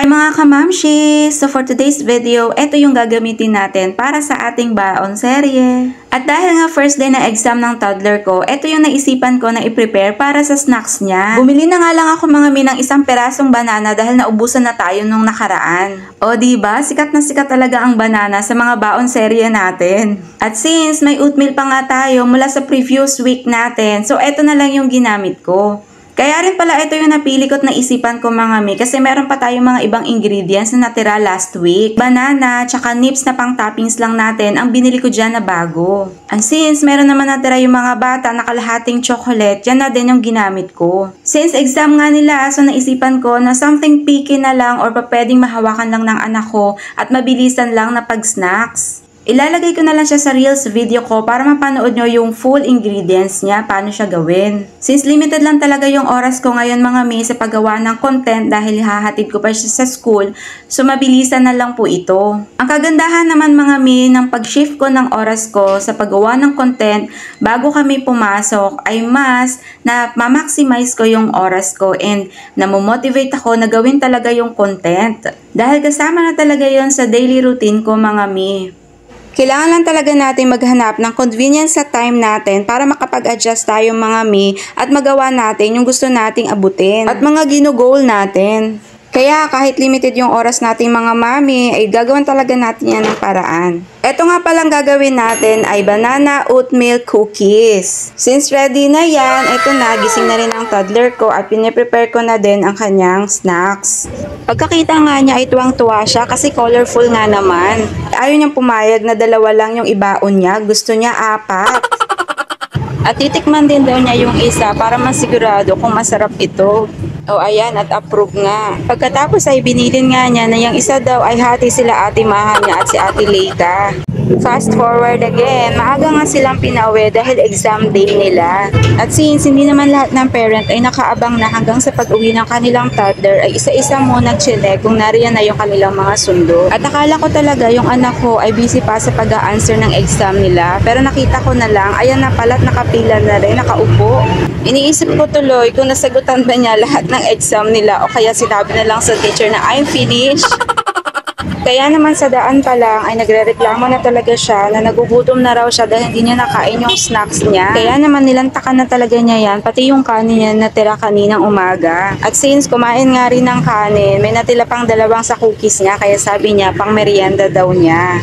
Mga kamamshi! So for today's video, ito yung gagamitin natin para sa ating baon serye. At dahil nga first day na exam ng toddler ko, ito yung naisipan ko na i-prepare para sa snacks niya. Bumili na nga lang ako mga ng isang perasong banana dahil naubusan na tayo nung nakaraan. O diba, sikat na sikat talaga ang banana sa mga baon serye natin. At since may oatmeal pa nga tayo mula sa previous week natin, so ito na lang yung ginamit ko. Kaya rin pala ito yung napili ko't naisipan ko mga mi kasi meron pa tayong mga ibang ingredients na natira last week. Banana, tsaka nips na pang toppings lang natin ang binili ko dyan na bago. And since meron naman natira yung mga bata na kalahating chocolate, yan na din yung ginamit ko. Since exam nga nila, so naisipan ko na something picky na lang or pa pwedeng mahawakan lang ng anak ko at mabilisan lang na pag-snacks. Ilalagay ko na lang siya sa Reels video ko para mapanood nyo yung full ingredients niya, paano siya gawin. Since limited lang talaga yung oras ko ngayon mga mi sa paggawa ng content dahil hahatid ko pa siya sa school, so mabilisan na lang po ito. Ang kagandahan naman mga mi ng pag-shift ko ng oras ko sa paggawa ng content bago kami pumasok ay mas na ma-maximize ko yung oras ko and namomotivate ako na gawin talaga yung content. Dahil kasama na talaga yon sa daily routine ko mga mi. Kailangan lang talaga natin maghanap ng convenience sa time natin para makapag-adjust tayo mga mi at magawa natin yung gusto nating abutin at mga gino-goal natin. Kaya kahit limited yung oras nating mga mami, ay gagawin talaga natin yan ng paraan. Ito nga palang gagawin natin ay banana oatmeal cookies. Since ready na yan, ito na, gising na rin ang toddler ko at piniprepare ko na din ang kanyang snacks. Pagkakita nga niya ay tuwang-tuwa siya kasi colorful nga naman. Ayaw niyang pumayag na dalawa lang yung ibaon niya, gusto niya 4. At titikman din daw niya yung isa para masigurado kung masarap ito. O ayan, at approve nga. Pagkatapos ay binilin nga niya na yung isa daw ay hati sila ate Maha niya at si ate Leita. Fast forward again, maaga nga silang pinauwi dahil exam day nila. At since hindi naman lahat ng parent ay nakaabang na hanggang sa pag-uwi ng kanilang toddler ay isa-isa muna nag-check kung nariyan na yung kanilang mga sundo. At akala ko talaga yung anak ko ay busy pa sa pag-a-answer ng exam nila. Pero nakita ko na lang, ayan na pala't nakapila na rin, nakaupo. Iniisip ko tuloy kung nasagutan ba niya lahat ng exam nila o kaya sinabi na lang sa teacher na I'm finished. Kaya naman sa daan pa lang ay nagrereklamo na talaga siya na nagugutom na raw siya dahil hindi niya nakain yung snacks niya. Kaya naman nilantakan na talaga niya yan, pati yung kanin niya natira kaninang umaga. At since kumain nga rin ng kanin, may natila pang 2 sa cookies niya kaya sabi niya pang merienda daw niya.